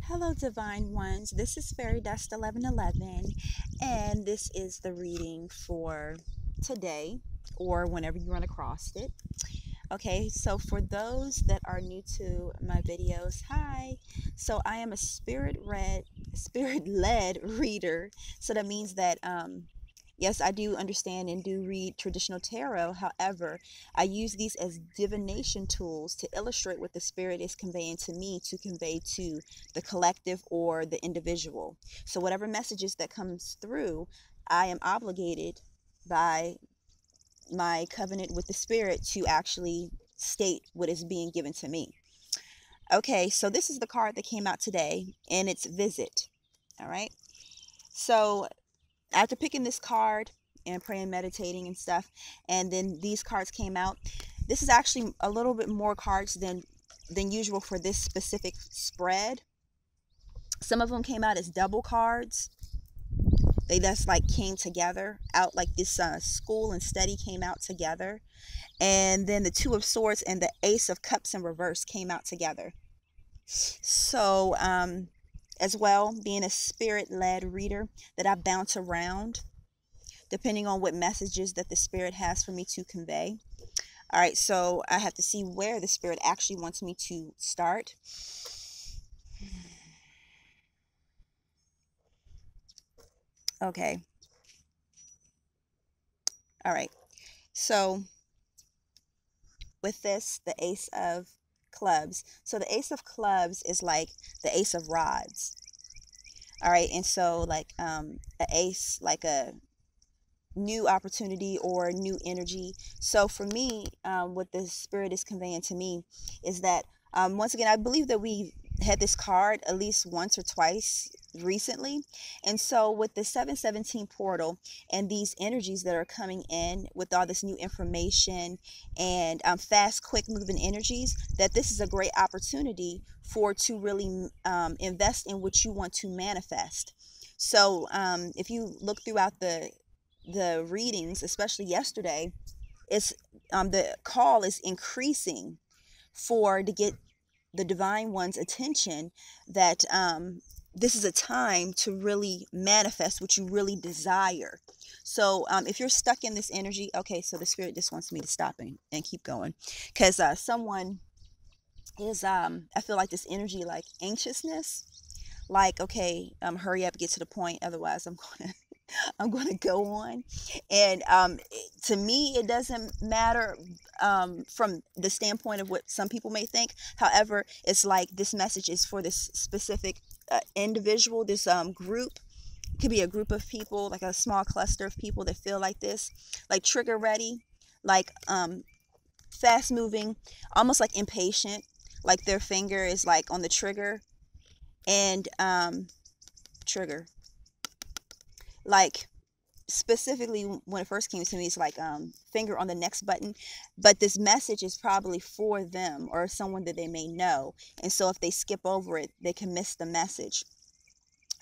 Hello, Divine Ones. This is Fairy Dust 1111, and this is the reading for today or whenever you run across it. Okay, so for those that are new to my videos, hi. So I am a spirit-led reader. So that means that yes, I do understand and do read traditional tarot. However, I use these as divination tools to illustrate what the spirit is conveying to me to convey to the collective or the individual. So whatever messages that comes through, I am obligated by my covenant with the spirit to actually state what is being given to me. Okay, so this is the card that came out today, and it's Visit. All right. So after picking this card and praying, meditating and stuff, and then these cards came out. This is actually a little bit more cards than usual for this specific spread. Some of them came out as double cards. They just like came together out like this school and study came out together. And then the Two of Swords and the Ace of Cups in reverse came out together. So as well, being a spirit-led reader, that I bounce around depending on what messages that the spirit has for me to convey. All right, so I have to see where the spirit actually wants me to start. Okay. All right. So with this, the Ace of Clubs. So the Ace of Clubs is like the Ace of Rods. All right, and so like an ace, like a new opportunity or new energy. So for me, what the spirit is conveying to me is that once again, I believe that we had this card at least once or twice recently. And so with the 717 portal and these energies that are coming in with all this new information and fast, quick moving energies, that this is a great opportunity for to really invest in what you want to manifest. So if you look throughout the readings, especially yesterday, it's the call is increasing to get the divine one's attention that this is a time to really manifest what you really desire. So if you're stuck in this energy, okay, so the spirit just wants me to stop and keep going, because someone is I feel like this energy, like anxiousness, like, okay, hurry up, get to the point, otherwise I'm going to go on. And to me, it doesn't matter from the standpoint of what some people may think. However, it's like this message is for this specific individual, this group. It could be a group of people, like a small cluster of people that feel like this, like trigger ready, like fast moving, almost like impatient, like their finger is like on the trigger and trigger. Like specifically when it first came to me, it's like finger on the next button, but this message is probably for them or someone that they may know, and so if they skip over it, they can miss the message.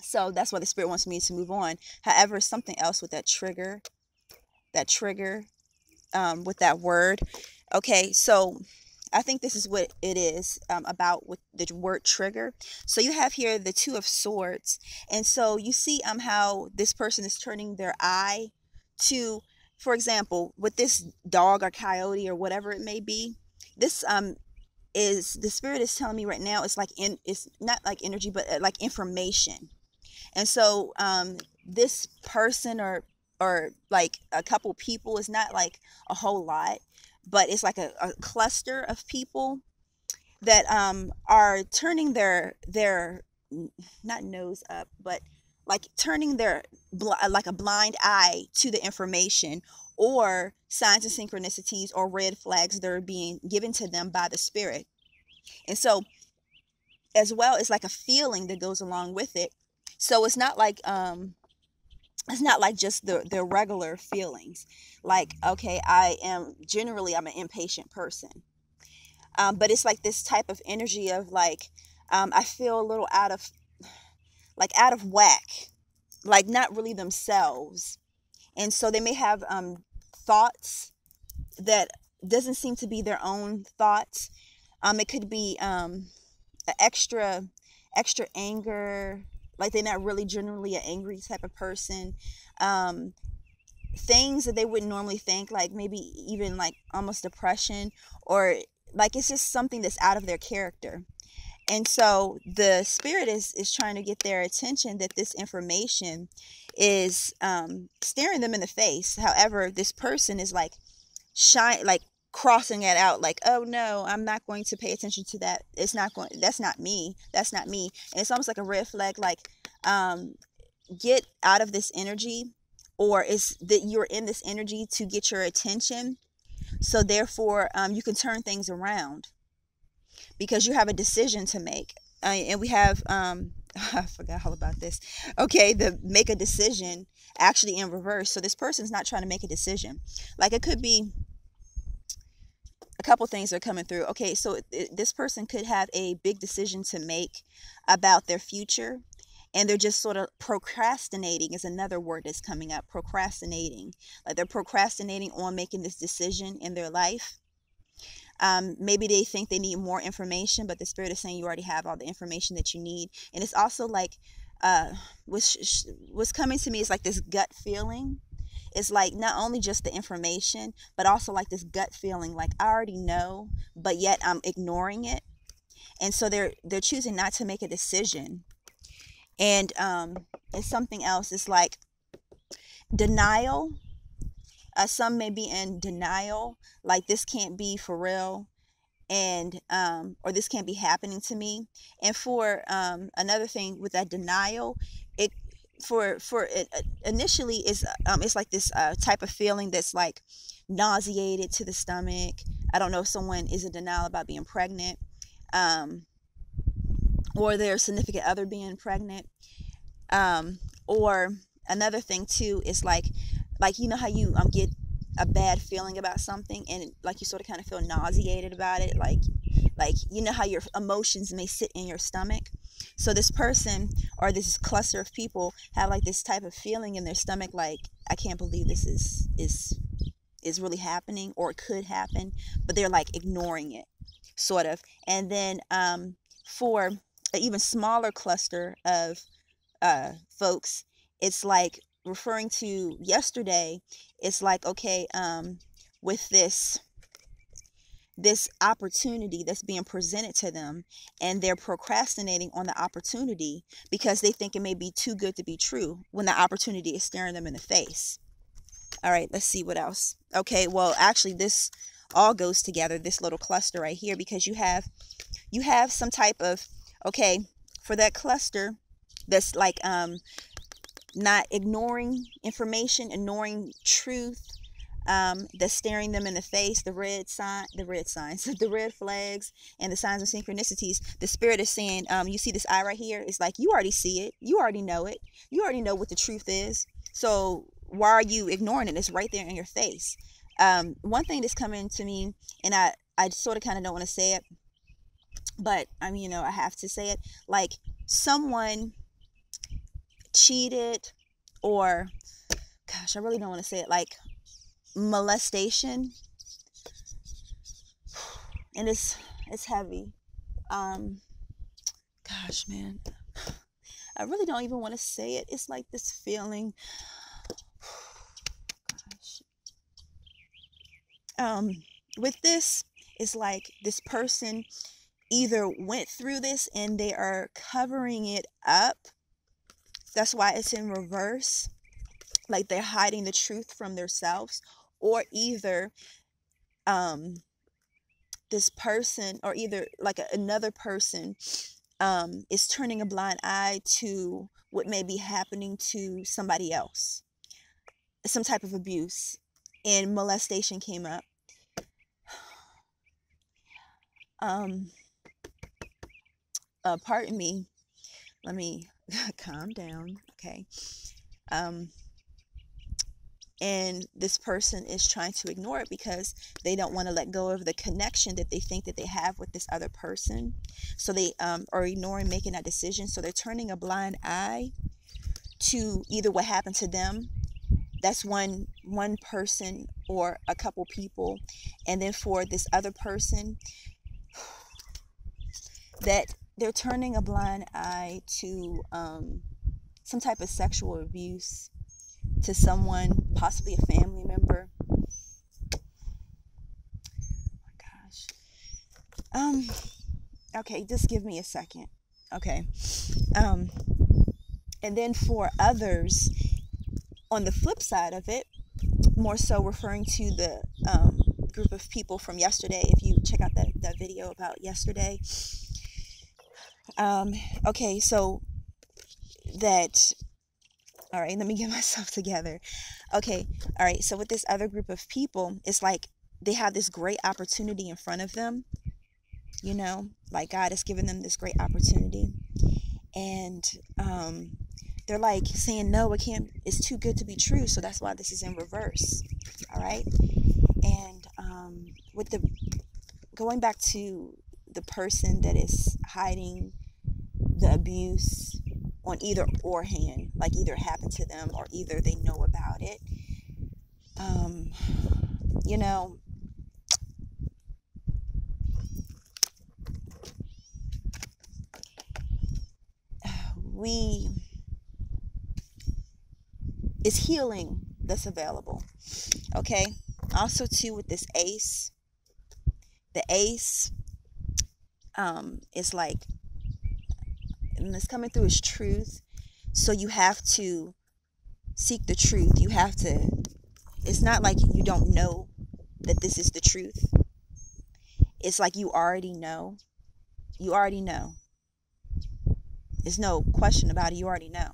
So that's why the spirit wants me to move on. However, something else with that trigger with that word. Okay, so I think this is what it is about with the word trigger. So you have here the Two of Swords. And so you see how this person is turning their eye to, for example, with this dog or coyote or whatever it may be, this is the spirit is telling me right now, it's like it's not like energy, but like information. And so this person or like a couple people is not like a whole lot, but it's like a cluster of people that are turning their not nose up, but like turning their like a blind eye to the information or signs and synchronicities or red flags that are being given to them by the spirit. And so as well, it's like a feeling that goes along with it. So it's not like just the regular feelings, like, okay, I'm an impatient person, but it's like this type of energy of like I feel a little out of whack, like not really themselves. And so they may have thoughts that doesn't seem to be their own thoughts. It could be extra extra anger, like they're not really generally an angry type of person. um Things that they wouldn't normally think, like maybe even like almost depression, or like it's just something that's out of their character. And so the spirit is trying to get their attention that this information is staring them in the face. However, this person is like like crossing it out, like, oh no, I'm not going to pay attention to that. It's not going, that's not me, that's not me. And it's almost like a red flag, like, get out of this energy, or is that you're in this energy to get your attention, so therefore you can turn things around, because you have a decision to make. And we have I forgot all about this. Okay, the make a decision actually in reverse. So this person's not trying to make a decision. Like, it could be a couple things are coming through. Okay, so this person could have a big decision to make about their future, and they're just sort of procrastinating is another word that's coming up. Procrastinating, like they're procrastinating on making this decision in their life. Maybe they think they need more information, but the spirit is saying you already have all the information that you need. And it's also like, what's coming to me is like this gut feeling. It's like not only just the information, but also like this gut feeling, like I already know, but yet I'm ignoring it. And so they're choosing not to make a decision. And it's something else. It's like denial. Some may be in denial, like this can't be for real, and or this can't be happening to me. And for another thing with that denial, it for it initially is it's like this type of feeling that's like nauseated to the stomach. I don't know if someone is in denial about being pregnant, or their significant other being pregnant, or another thing too is like you know how you get a bad feeling about something, and like you sort of kind of feel nauseated about it, like you know how your emotions may sit in your stomach. So this person or this cluster of people have like this type of feeling in their stomach, like I can't believe this is really happening, or it could happen, but they're like ignoring it, sort of. And then for an even smaller cluster of folks, it's like referring to yesterday. It's like, okay, with this opportunity that's being presented to them, and they're procrastinating on the opportunity because they think it may be too good to be true when the opportunity is staring them in the face. All right, let's see what else. Okay, well, actually this all goes together, this little cluster right here, because you have some type of, okay, for that cluster that's like not ignoring information, ignoring truth, that's staring them in the face, the red signs, the red flags, and the signs of synchronicities. The spirit is saying, you see this eye right here? It's like, you already see it. You already know it. You already know what the truth is. So why are you ignoring it? It's right there in your face. One thing that's coming to me, and I sort of kind of don't want to say it, but I have to say it, like someone cheated, or gosh, I really don't want to say it, like molestation. And it's heavy. Gosh, man, I really don't even want to say it. It's like this feeling. Gosh. With this, it's like this person either went through this and they are covering it up. That's why it's in reverse. Like they're hiding the truth from themselves, or either this person, or either like another person is turning a blind eye to what may be happening to somebody else. Some type of abuse, and molestation came up. Pardon me. Let me calm down. Okay. And this person is trying to ignore it because they don't want to let go of the connection that they think that they have with this other person. So they are ignoring making that decision. So they're turning a blind eye to either what happened to them. That's one person or a couple people. And then for this other person, that they're turning a blind eye to some type of sexual abuse to someone, possibly a family member. Oh my gosh. Okay, just give me a second. Okay. And then for others, on the flip side of it, more so referring to the group of people from yesterday, if you check out that video about yesterday. Okay, so that, all right, let me get myself together. Okay, all right, so with this other group of people, it's like they have this great opportunity in front of them, you know, like God has given them this great opportunity. And they're like saying, no, it can't, it's too good to be true. So that's why this is in reverse. All right. And with the, going back to the person that is hiding the abuse on either or hand, like either it happened to them or either they know about it. You know, it's healing that's available. Okay. Also too, with this ace, the ace is like, and it's coming through as truth. So you have to seek the truth. You have to, it's not like you don't know that this is the truth. It's like you already know. You already know. There's no question about it. You already know.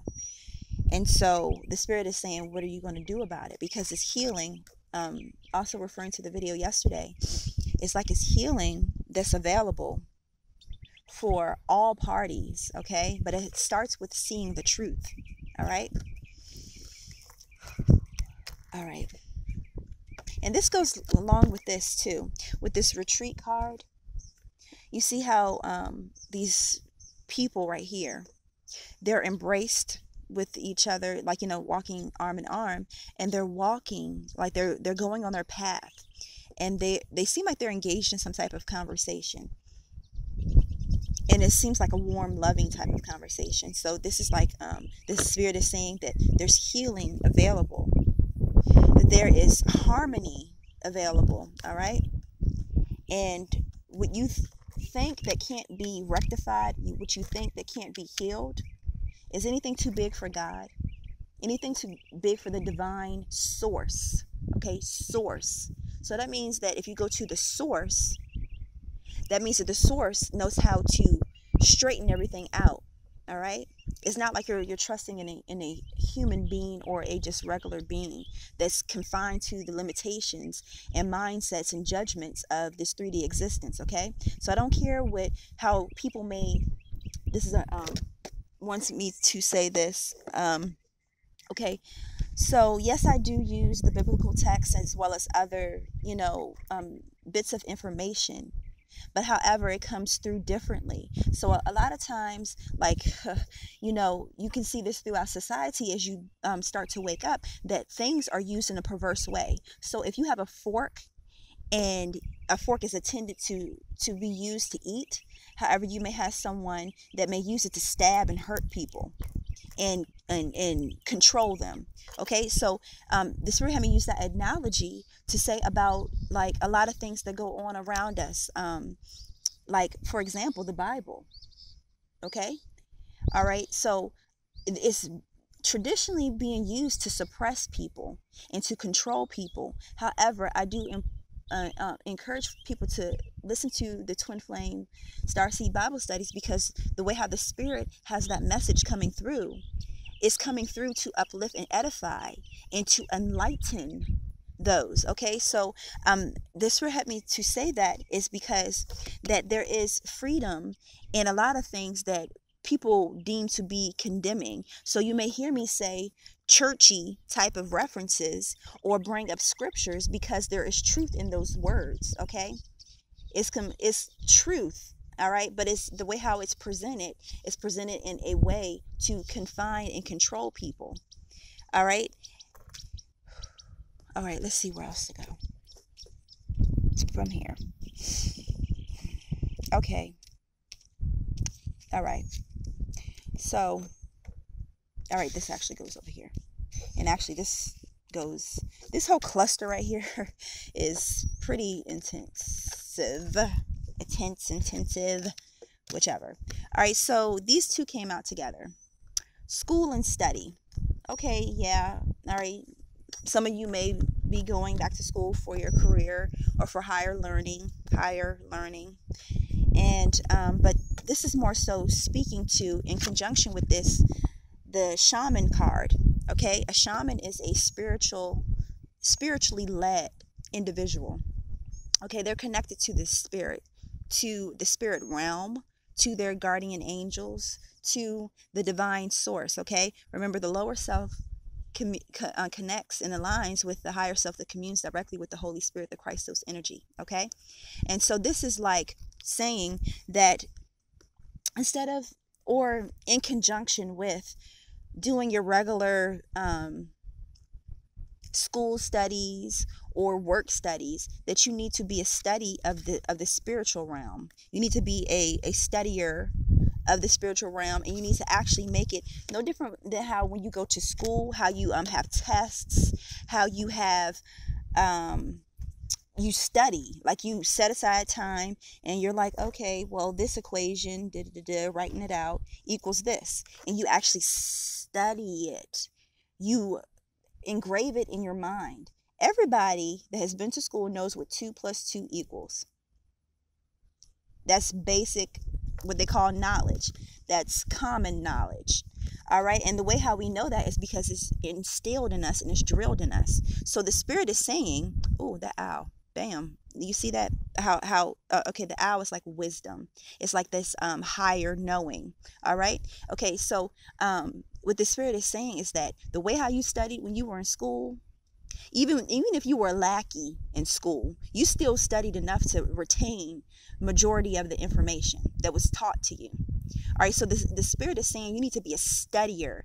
And so the Spirit is saying, what are you going to do about it? Because it's healing. Also referring to the video yesterday, it's like it's healing that's available for all parties, okay? But it starts with seeing the truth, all right? All right. And this goes along with this too. With this retreat card, you see how these people right here, they're embraced with each other, like, you know, walking arm in arm, and they're walking like they're going on their path, and they seem like they're engaged in some type of conversation, and it seems like a warm, loving type of conversation. So this is like the Spirit is saying that there's healing available, that there is harmony available. All right. And what you think that can't be rectified, what you think that can't be healed, is anything too big for God? Anything too big for the divine source? Okay, source. So that means that if you go to the source, that means that the source knows how to straighten everything out. All right. It's not like you're trusting in a human being or a just regular being that's confined to the limitations and mindsets and judgments of this 3D existence. Okay. So I don't care how people may, this is wants me to say this. Okay. So yes, I do use the biblical text as well as other, bits of information. But however, it comes through differently. So a lot of times, like, you can see this throughout society as you start to wake up, that things are used in a perverse way. So if you have a fork, and a fork is intended to be used to eat, however, you may have someone that may use it to stab and hurt people and control them. Okay, so the Spirit had me use that analogy to say about like a lot of things that go on around us, like, for example, the Bible. Okay, all right, so it's traditionally being used to suppress people and to control people. However, I do encourage people to listen to the Twin Flame Starseed Bible studies, because the way how the Spirit has that message coming through is coming through to uplift and edify and to enlighten those. Okay, so this will help me to say that is because that there is freedom in a lot of things that people deem to be condemning. So you may hear me say churchy type of references or bring up scriptures because there is truth in those words. Okay, it's truth. All right, but it's the way how it's presented in a way to confine and control people. All right, let's see where else to go from here. Okay, All right. So, all right, this actually goes over here. And actually this whole cluster right here is pretty intensive, whichever. All right, so these two came out together. School and study. Okay, yeah. All right. Some of you may be going back to school for your career or for higher learning. And but this is more so speaking to, in conjunction with this, the shaman card. Okay, a shaman is a spiritually led individual. Okay, they're connected to the spirit realm, to their guardian angels, to the divine source. Okay, remember, the lower self connects and aligns with the higher self that communes directly with the Holy Spirit, the Christos energy. Okay, and so this is like saying that instead of, or in conjunction with, doing your regular school studies or work studies, that you need to be a study of the spiritual realm. You need to be a studier of the spiritual realm, and you need to actually make it no different than how when you go to school, how you have tests, how you have you study, like you set aside time and you're like, okay, well, this equation, writing it out, equals this, and you actually study it. You engrave it in your mind. Everybody that has been to school knows what 2 + 2 equals. That's basic, what they call knowledge. That's common knowledge. All right. And the way how we know that is because it's instilled in us and it's drilled in us. So the spirit is saying, oh, the owl, bam. You see that? Okay, the owl is like wisdom. It's like this higher knowing. All right. Okay. So what the spirit is saying is that the way how you studied when you were in school, even if you were a lackey in school, you still studied enough to retain majority of the information that was taught to you. All right, so the spirit is saying you need to be a studier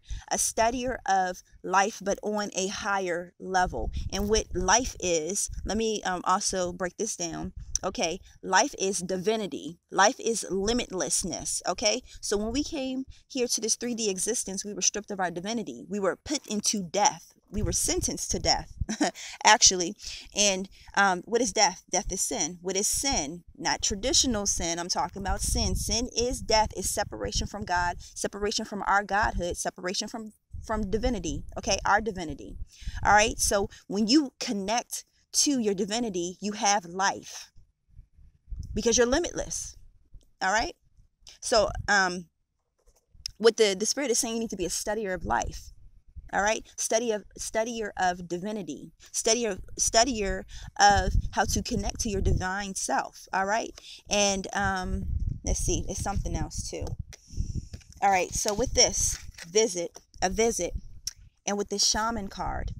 of life, but on a higher level. And what life is, let me also break this down. Okay, life is divinity. Life is limitlessness. Okay, so when we came here to this 3D existence, we were stripped of our divinity. We were put into death. We were sentenced to death, actually. And what is death? Death is sin. What is sin? Not traditional sin. I'm talking about sin. Sin is death, is separation from God, separation from our godhood, separation from divinity. Okay, our divinity. All right. So when you connect to your divinity, you have life because you're limitless. All right. So what the spirit is saying, you need to be a studier of life. All right, studier of divinity, studier of how to connect to your divine self. All right, and let's see, it's something else too. All right, so with this visit, and with this shaman card,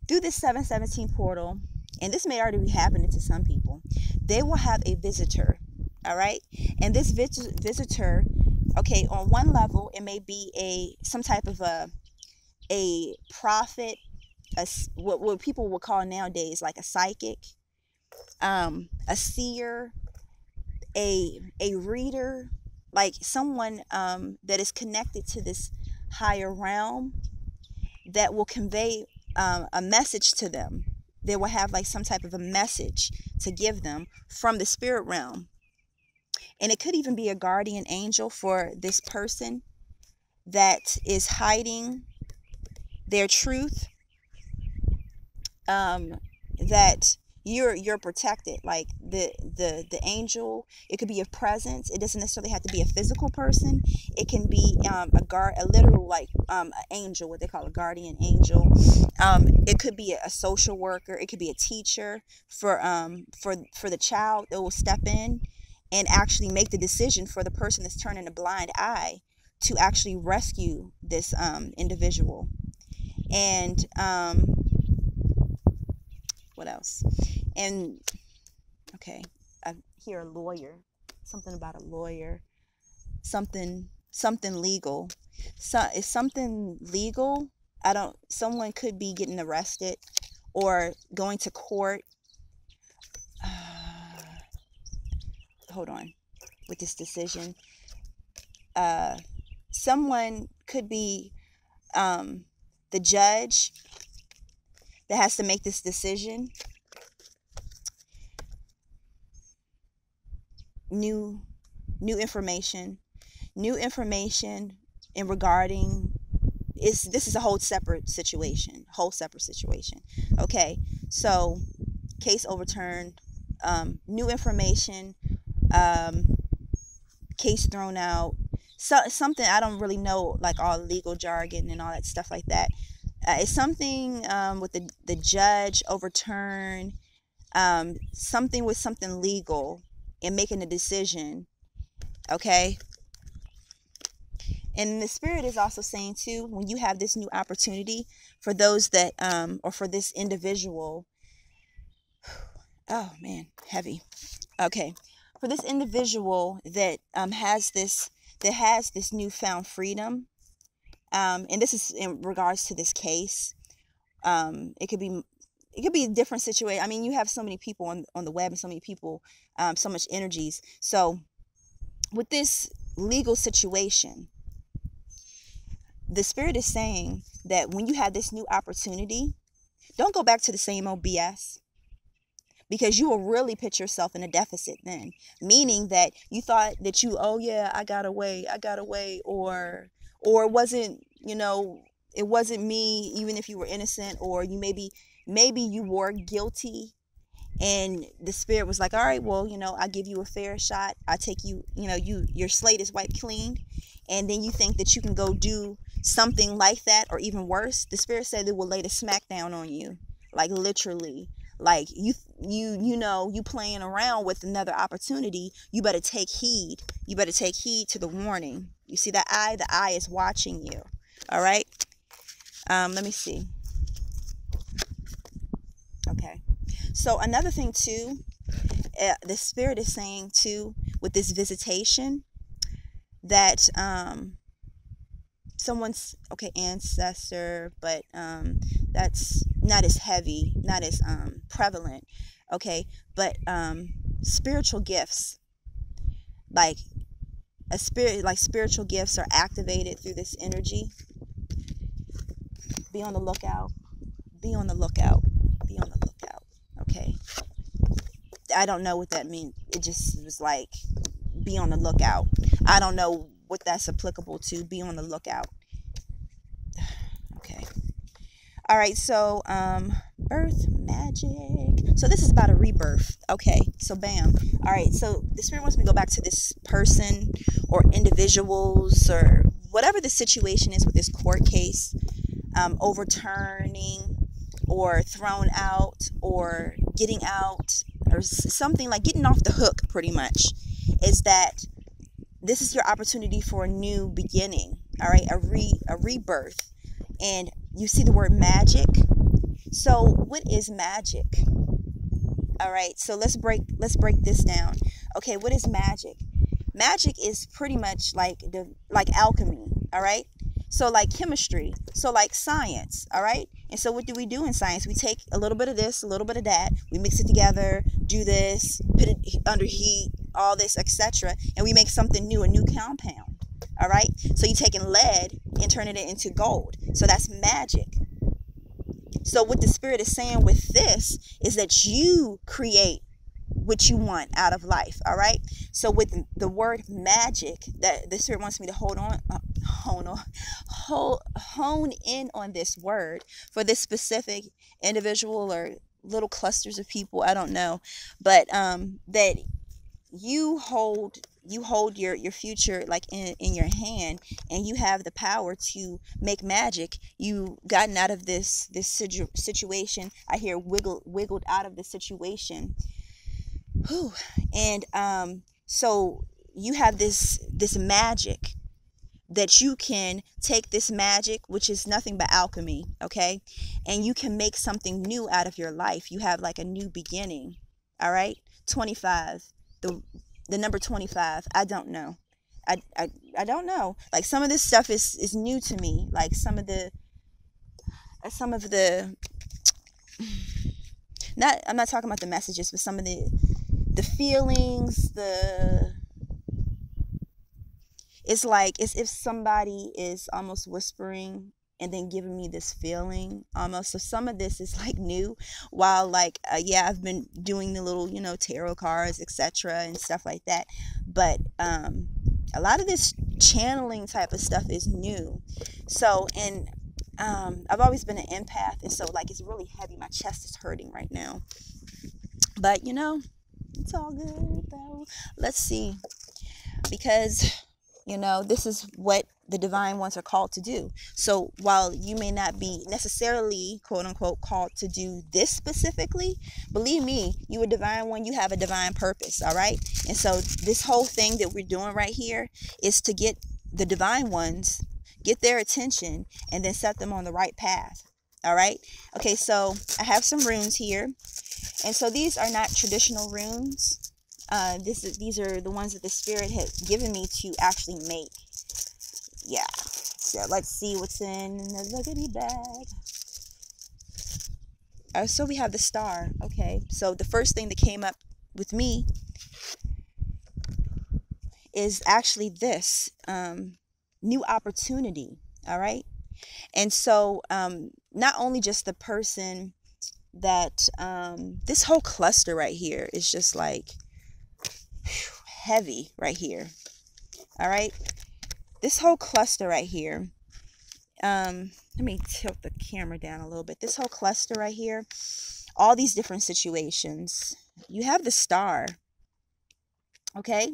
through this 717 portal, and this may already be happening to some people, they will have a visitor. All right, and this visitor, okay, on one level, it may be some type of a prophet, what people would call nowadays like a psychic, a seer, a reader, like someone that is connected to this higher realm that will convey a message to them. They will have like some type of a message to give them from the spirit realm. And it could even be a guardian angel for this person that is hiding their truth, that you're protected. Like the angel, it could be a presence. It doesn't necessarily have to be a physical person. It can be a literal, like an angel, what they call a guardian angel. It could be a social worker. It could be a teacher for the child that will step in and actually make the decision for the person that's turning a blind eye to actually rescue this individual. And what else? And okay, I hear a lawyer, something about a lawyer, something legal. So is something legal? Someone could be getting arrested or going to court. Hold on, with this decision. someone could be the judge that has to make this decision. New information in regarding this is a whole separate situation. Okay, so case overturned, new information, case thrown out. So something I don't really know, like all legal jargon and all that stuff like that. It's something with the judge overturn, something with something legal and making a decision. Okay. And the Spirit is also saying too, when you have this new opportunity, for those that or for this individual, oh man, heavy. Okay, for this individual that has this newfound freedom, and this is in regards to this case. It could be a different situation. I mean, you have so many people on the web and so many people, so much energies. So with this legal situation, the Spirit is saying that when you have this new opportunity, don't go back to the same old BS, because you will really put yourself in a deficit then. Meaning that you thought that oh yeah, I got away, or it wasn't, it wasn't me, even if you were innocent, or you maybe you were guilty. And the Spirit was like, all right, well, I give you a fair shot. I take you, your slate is wiped clean. And then you think that you can go do something like that or even worse. The Spirit said it will lay the smack down on you. Like literally, like you playing around with another opportunity. You better take heed. You better take heed to the warning. You see that eye? The eye is watching you. All right. Let me see. Okay. So another thing too, the Spirit is saying too, with this visitation, that someone's ancestor, but that's not as heavy, not as prevalent. Okay, but spiritual gifts, like spiritual gifts are activated through this energy. Be on the lookout. Be on the lookout. Be on the lookout. Okay. I don't know what that means. It just was like, be on the lookout. I don't know what that's applicable to. Be on the lookout. Okay. All right. So, birth magic. So this is about a rebirth. Okay. So bam. All right. So the Spirit wants me to go back to this person or individuals or whatever the situation is with this court case, overturning or thrown out or getting out or something, like getting off the hook pretty much, is that this is your opportunity for a new beginning. All right, a rebirth. And you see the word magic. So what is magic? All right, so let's break this down. Okay, what is magic? Magic is pretty much like alchemy. All right, so like chemistry, so like science. All right. And so what do we do in science? We take a little bit of this, a little bit of that, we mix it together, do this, put it under heat, all this, etc., and we make something new, a new compound. All right. So you're taking lead and turning it into gold. So that's magic. So what the Spirit is saying with this is that you create what you want out of life. All right. So with the word magic, that the Spirit wants me to hone in on this word for this specific individual or little clusters of people. I don't know, but that you hold your future like in your hand, and you have the power to make magic. You gotten out of this situation. I hear wiggled out of the situation. Whew. And so you have this magic that you can take, this magic, which is nothing but alchemy, okay? And you can make something new out of your life. You have like a new beginning. All right? 25. The number 25. I don't know. I don't know. Like some of this stuff is new to me. Like some of the I'm not talking about the messages, but some of the feelings, It's like it's if somebody is almost whispering and then giving me this feeling almost. So some of this is like new, while like yeah, I've been doing the little, tarot cards, etc., and stuff like that. But a lot of this channeling type of stuff is new. So, and I've always been an empath, and so like it's really heavy. My chest is hurting right now, but it's all good though. Let's see, because this is what the divine ones are called to do. So while you may not be necessarily, quote unquote, called to do this specifically, believe me, you a divine one, you have a divine purpose. All right. And so this whole thing that we're doing right here is to get the divine ones, get their attention, and then set them on the right path. All right. Okay. So I have some runes here. And so these are not traditional runes. These are the ones that the spirit had given me to actually make. Yeah. So let's see what's in the luggity bag. So we have the star. Okay. So the first thing that came up with me is actually this new opportunity. All right. And so not only just the person that this whole cluster right here is just like heavy right here. All right, this whole cluster right here, let me tilt the camera down a little bit. This whole cluster right here, all these different situations, you have the star. Okay,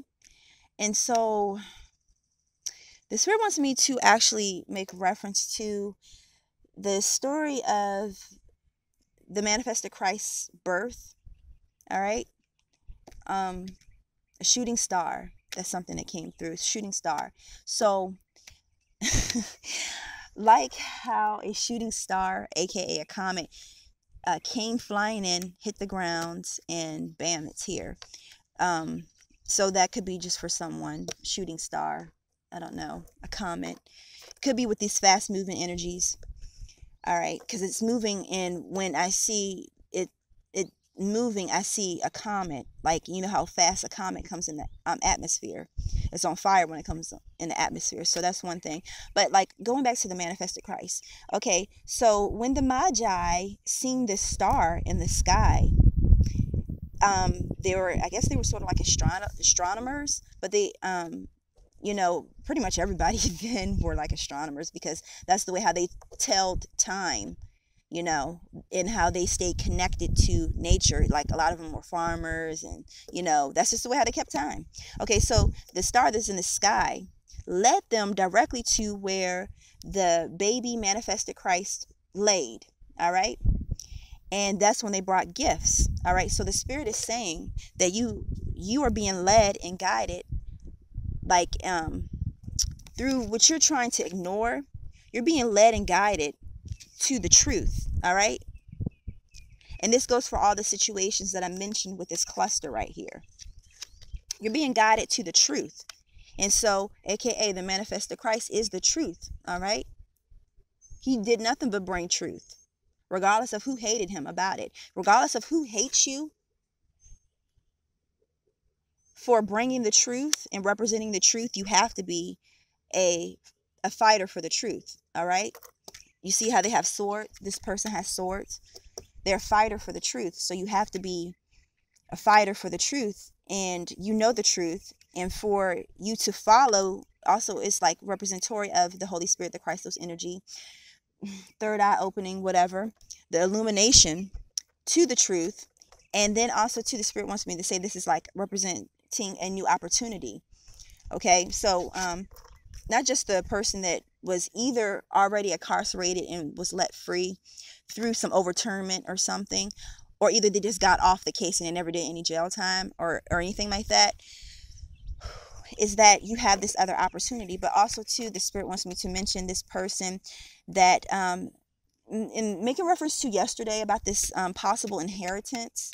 and so the spirit wants me to actually make reference to the story of the manifested Christ's birth. All right, a shooting star. That's something that came through. Shooting star. So like how a shooting star, aka a comet, came flying in, hit the ground, and bam, it's here. So that could be just for someone. Shooting star, I don't know, a comet. Could be with these fast moving energies. All right, because it's moving, and when I see it moving, I see a comet. Like, you know how fast a comet comes in the atmosphere. It's on fire when it comes in the atmosphere. So that's one thing. But like going back to the manifested Christ. Okay, so when the Magi seen this star in the sky, I guess they were sort of like astronomers, but they pretty much everybody then were like astronomers, because that's the way how they telled time, and how they stayed connected to nature. Like a lot of them were farmers, and that's just the way how they kept time. Okay, so the star that's in the sky led them directly to where the baby manifested Christ laid. All right, and that's when they brought gifts. All right, so the spirit is saying that you are being led and guided, like through what you're trying to ignore. You're being led and guided to the truth. All right, and this goes for all the situations that I mentioned with this cluster right here. You're being guided to the truth. And so, aka the manifested Christ is the truth. All right, he did nothing but bring truth, regardless of who hated him about it. Regardless of who hates you for bringing the truth and representing the truth, you have to be a fighter for the truth. All right, you see how they have swords? This person has swords. They're a fighter for the truth. So you have to be a fighter for the truth, and the truth. And for you to follow also is like representatory of the Holy Spirit, the Christos energy, third eye opening, whatever, the illumination to the truth. And then also to the spirit wants me to say this is like representing a new opportunity. Okay, so not just the person that was either already incarcerated and was let free through some overturnment or something, or either they just got off the case and they never did any jail time or anything like that, is that you have this other opportunity. But also too, the spirit wants me to mention this person that in making reference to yesterday about this possible inheritance,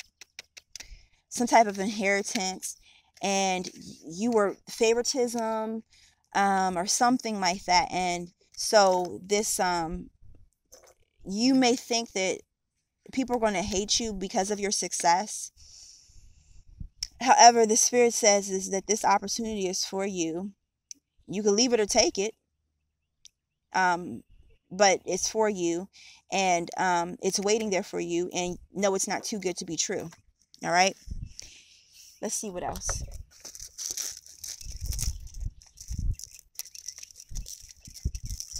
some type of inheritance, and you were favoritism or something like that. And so this you may think that people are going to hate you because of your success. However, the spirit says is that this opportunity is for you. You can leave it or take it. But it's for you, and it's waiting there for you, and no, it's not too good to be true. All right, let's see what else.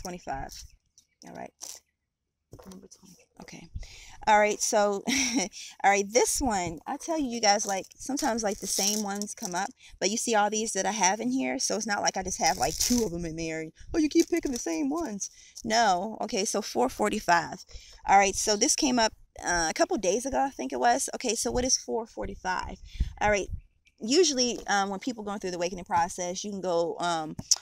25. All right, number 20. Okay. All right, so all right, this one, I tell you, you guys, like sometimes like the same ones come up, but you see all these that I have in here, so it's not like I just have like two of them in there. Oh, you keep picking the same ones. No. Okay, so 445. All right, so this came up a couple days ago, I think it was. Okay, so what is 445? All right, usually when people going through the awakening process, you can go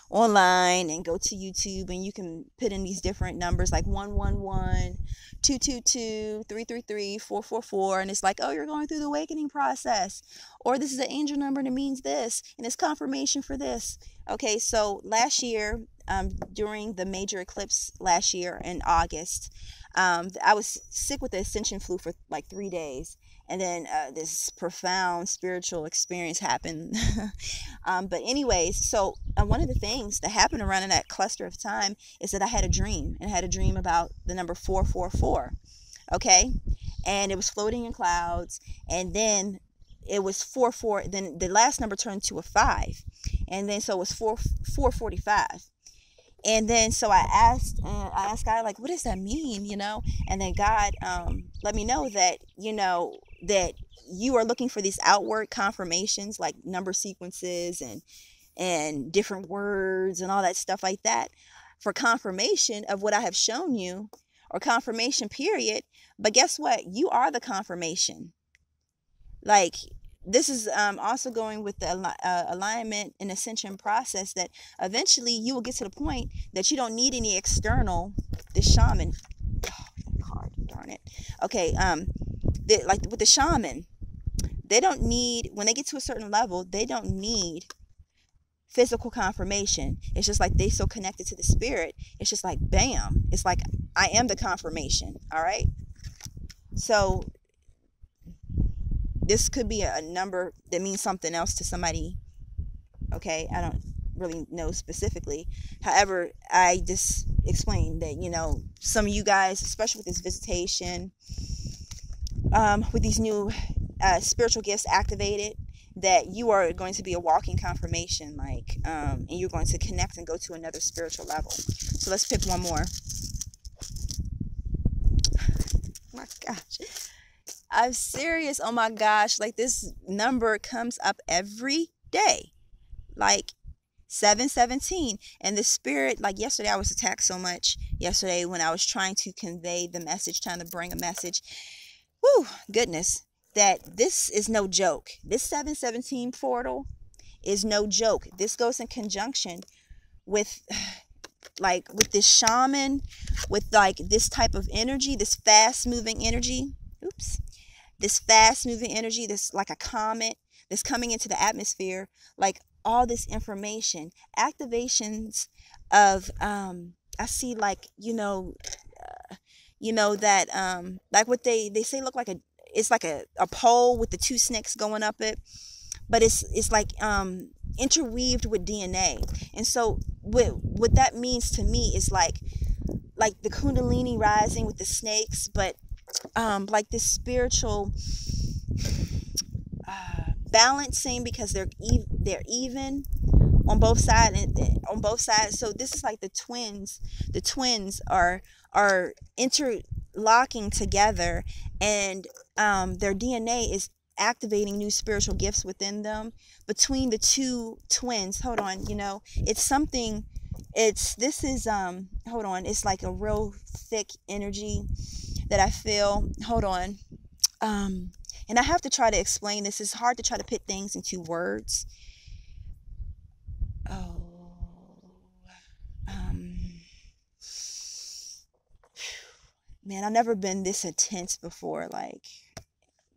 online and go to YouTube, and you can put in these different numbers like 111, 222, 333, 444, and it's like, oh, you're going through the awakening process, or this is an angel number and it means this, and it's confirmation for this. Okay, so last year, during the major eclipse last year in August, I was sick with the ascension flu for like 3 days. And then this profound spiritual experience happened. But anyways, so one of the things that happened around in that cluster of time is that I had a dream, and I had a dream about the number 444. Okay, and it was floating in clouds, and then it was 44. Then the last number turned to a 5, and then so it was 445. And then so I asked God, like, what does that mean, and then God let me know that that you are looking for these outward confirmations, like number sequences and different words and all that stuff like that, for confirmation of what I have shown you, or confirmation period. But guess what? You are the confirmation. Like, this is also going with the alignment and ascension process, that eventually you will get to the point that you don't need any external. The shaman, card, darn it. Okay, like with the shaman, they don't need, when they get to a certain level, they don't need physical confirmation. It's just like they so connected to the spirit. It's just like bam. It's like I am the confirmation. All right. So this could be a number that means something else to somebody. Okay, I don't really know specifically. However, I just explained that, some of you guys, especially with this visitation, with these new spiritual gifts activated, that you are going to be a walking confirmation, like, and you're going to connect and go to another spiritual level. So let's pick one more. My gosh. I'm serious. Oh my gosh. Like, this number comes up every day. Like 717. And the spirit, like yesterday, I was attacked so much yesterday when I was trying to convey the message, trying to bring a message. Whew, goodness. That this is no joke. This 717 portal is no joke. This goes in conjunction with this shaman, with like this type of energy, this fast moving energy. Oops. This fast moving energy, this like a comet that's coming into the atmosphere, like all this information, activations of I see, like, that like what they say look like it's like a pole with the two snakes going up it, but it's like interweaved with DNA. And so what that means to me is like the Kundalini rising with the snakes, but like this spiritual balancing, because they're even on both sides, so this is like the twins are interlocking together, and their DNA is activating new spiritual gifts within them between the two twins. Hold on, it's something, hold on, it's like a real thick energy that I feel. Hold on. And I have to try to explain this. It's hard to try to put things into words. Oh, man, I've never been this intense before. Like,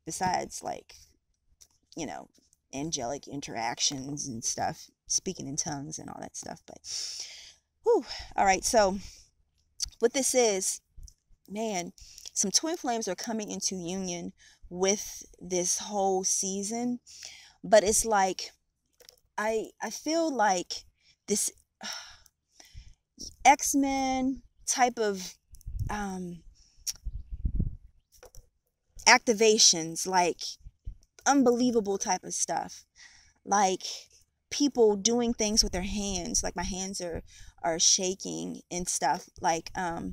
besides, like, angelic interactions and stuff, speaking in tongues and all that stuff. But, whew. All right. So, what this is, man, some twin flames are coming into union with this whole season. But it's like, I feel like this, X-Men type of activations, like unbelievable type of stuff, like people doing things with their hands, like my hands are shaking and stuff, like I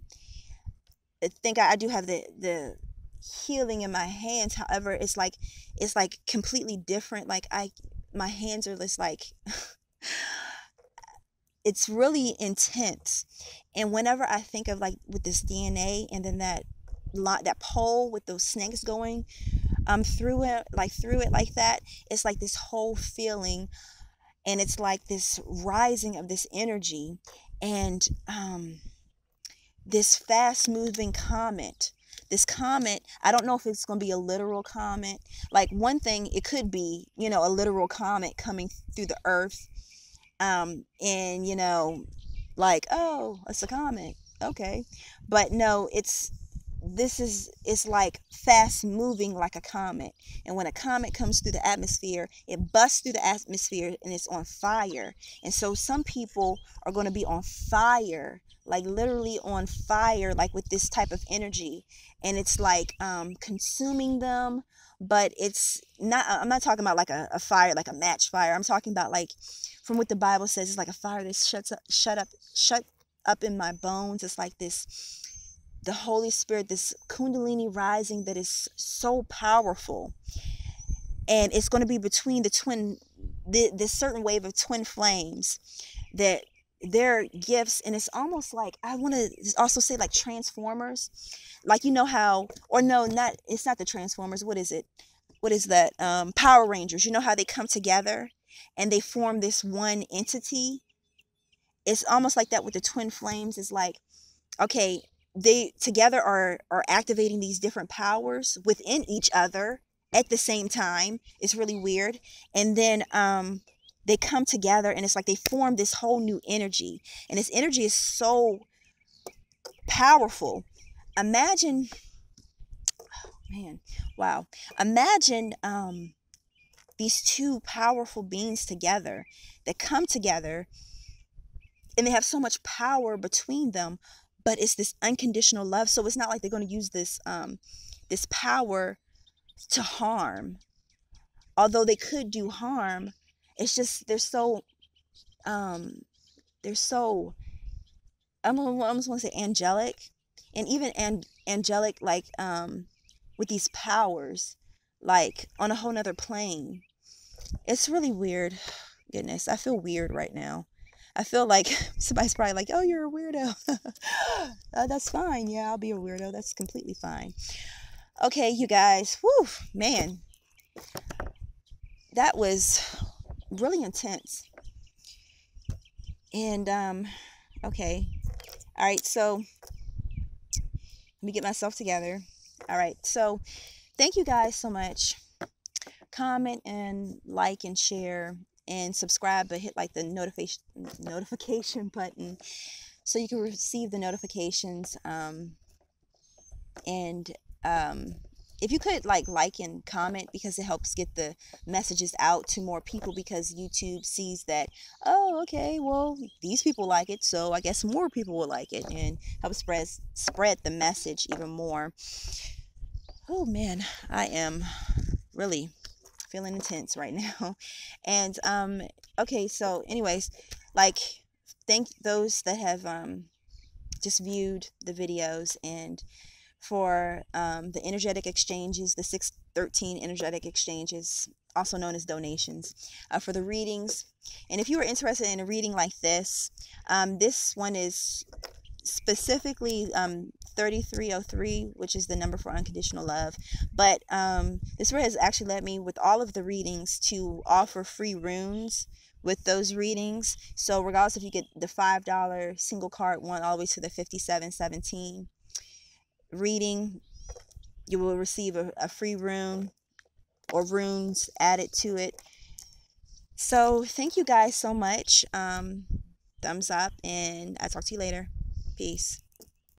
think I do have the healing in my hands. However, it's like completely different. Like my hands are just like it's really intense. And whenever I think of like with this DNA, and then that pole with those snakes going through it, like that, it's like this whole feeling, and it's like this rising of this energy, and this fast moving comet. This comet, I don't know if it's going to be a literal comet. Like, one thing, it could be, a literal comet coming through the earth. And, like, oh, it's a comet. Okay. But no, it's like fast moving like a comet. And when a comet comes through the atmosphere, it busts through the atmosphere and it's on fire. And so some people are going to be on fire, like literally on fire, like with this type of energy. And it's like consuming them. But it's not, I'm not talking about like a fire, like a match fire. I'm talking about, like, from what the Bible says, it's like a fire that shut up in my bones. It's like the Holy Spirit, this Kundalini rising that is so powerful. And it's going to be between this certain wave of twin flames, that their gifts. And it's almost like, I want to also say, like Transformers. Like, how, or no, it's not the Transformers. What is it? What is that? Power Rangers. You know how they come together and they form this one entity? It's almost like that with the twin flames. It's like, okay, they together are activating these different powers within each other at the same time. It's really weird. And then they come together, and it's like they form this whole new energy. And this energy is so powerful. Imagine, man, wow. Imagine these two powerful beings together, that come together, and they have so much power between them, but it's this unconditional love. So it's not like they're going to use this power to harm, although they could do harm. It's just they're so I almost want to say angelic, and even angelic, like with these powers, like on a whole nother plane. It's really weird. Goodness, I feel weird right now. I feel like somebody's probably like, oh, you're a weirdo. That's fine. Yeah, I'll be a weirdo. That's completely fine. Okay, you guys. Whew, man. That was really intense. And, okay. All right, so let me get myself together. All right, so thank you guys so much. Comment and like and share and subscribe, but hit like the notification button so you can receive the notifications. And if you could like and comment, because it helps get the messages out to more people, because YouTube sees that, oh, okay, well, these people like it, so I guess more people will like it, and help spread the message even more. Oh man, I am really feeling intense right now. And okay, so anyways, like, thank those that have just viewed the videos, and for the energetic exchanges, the 613 energetic exchanges, also known as donations, for the readings. And if you are interested in a reading like this one is specifically 3303, which is the number for unconditional love. But this spirit has actually led me with all of the readings to offer free runes with those readings. So regardless if you get the $5 single card one all the way to the 5717 reading, you will receive a free rune or runes added to it. So thank you guys so much. Thumbs up, and I'll talk to you later. Peace.